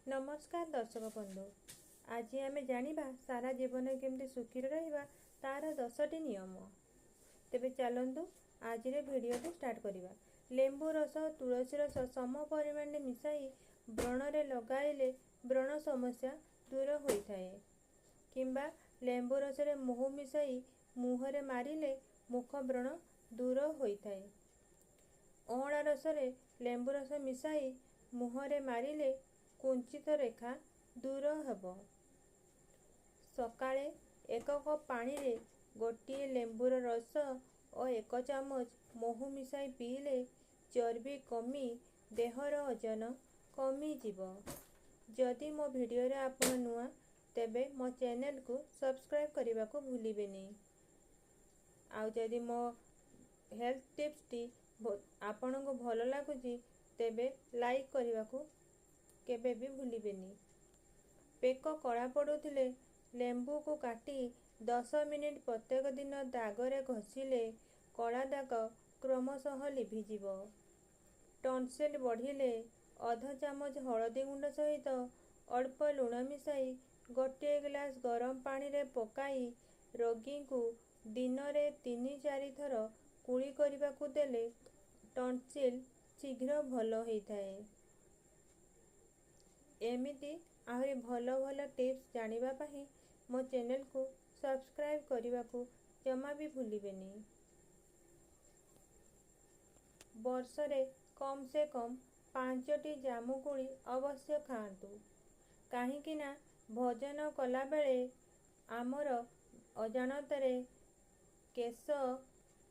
नमस्कार दर्शक बंधु, आज आम जानिबा सारा जीवन केमती सुखी रहिबा तार 10टी नियम। तेबे चलंतु आज वीडियो स्टार्ट करिबा। लेंबू रस तुलसी रस सम परिमाण मिसाई व्रण रे लगाइले व्रण समस्या दूर होइथाए। किंबा लेंबू रस रे महू मिसाई मुहरे मारिले मुख व्रण दूर होइथाए। अँला रस रे लेंबू रस मिसाई मुहरे मारिले कुंचित रेखा दूर हेब। सकाळे 1 कप पानी रे गोटे लेंबूर रस और 1 चामच महू मिसाई पीले चर्बी कमी देहर ओजन कमी जीव। जदि मो वीडियो रे आपण नुआ तेबे मो चैनल को सब्सक्राइब करने को भूलिबेनी। आउ जदि मो हेल्थ टिप्स टी आपण को भल लागुची तेबे लाइक करने को केबे भी भूलिबेनी। पेक कला पड़ुथिले लेंबू को काटी 10 मिनिट प्रत्येक दिन दागरे घषिले कला दाग क्रमशः लिभिजिव। टॉन्सिल बढ़िले अध चामच हलदी गुंड सहित अल्प लुण मिसाई गोटे ग्लास गरम पानी रे पकाई रोगी को दिन रे 3-4 थर कुली करने को देले टॉन्सिल शीघ्र भल होइथाए। एमिति आहरी भल भल टिप्स जानिबा पई मो चैनल को सब्सक्राइब करने को जमा भी भूलिबेनी। वर्षरे कम से कम 5टी जामुकोली अवश्य खातु। कहीं भोजन कला बेले आमर अजाणतरे केश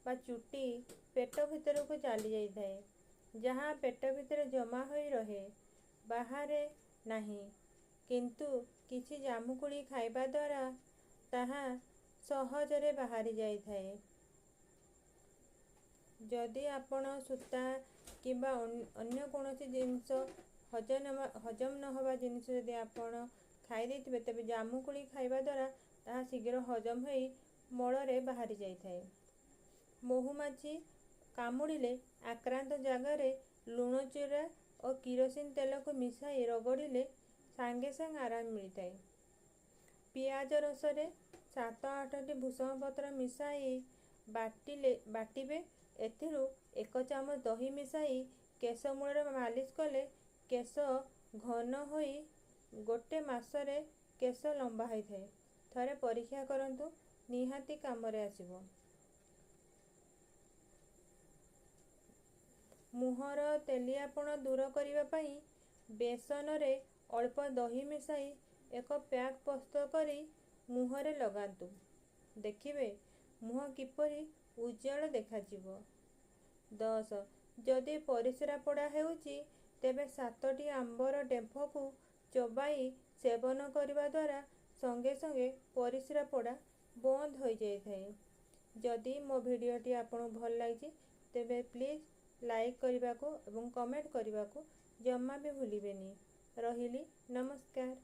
बा चुटी पेट भीतर को चली जाए, जहाँ पेट भीतर जमा हो रहे बाहर नहीं। किंतु किछि जामुकोली खाइबा द्वारा ताहा सहजरे बाहरी जाई थाए। जदि आपण सूता किंबा अन्य कोनोसी जिनिस हजम न होबा जिनिस जदि आपण खाई देथिबे तेबे जामुकोली खाइबा द्वारा ताहा शीघ्र हजम होई मल रे बाहरी जाई थाए। महुमाछी कामुड़िले आक्रांत जगार लुण चूरा और किरोसिन तेल को मिसाई रगड़िले सांगे सांग आराम मिलता है। पियाज रस रे 7-8टी भूषण पत्र मिसाई बाटिबे। एथिरु 1 चामच दही मिसाई केश मूल मालिश कले केश घन होई गोटे मासरे केश लंबा होई थाए। थरे परीक्षा करंतु, निहाती काम रे आसीबो। मुहर तेलियापण दूर करने पाई बेसन रे अल्प दही मिसाई एक पैक प्रस्तुत करी मुहरे लगातु। देखिबे मुह किपरि उज्जवल देखाजिवो। 10 जदि परिस्रा पड़ा हेउची तेबे 7टी आंबर डेंफ को चबाई सेवन करने द्वारा संगे संगे परिस्रा पड़ा बंद हो जाए थाए। जदि मो वीडियोटी आपको भल लगी तेबे प्लीज लाइक करने को एवं कमेंट करने को जमा भी भूलिबेनी। रहिली, नमस्कार।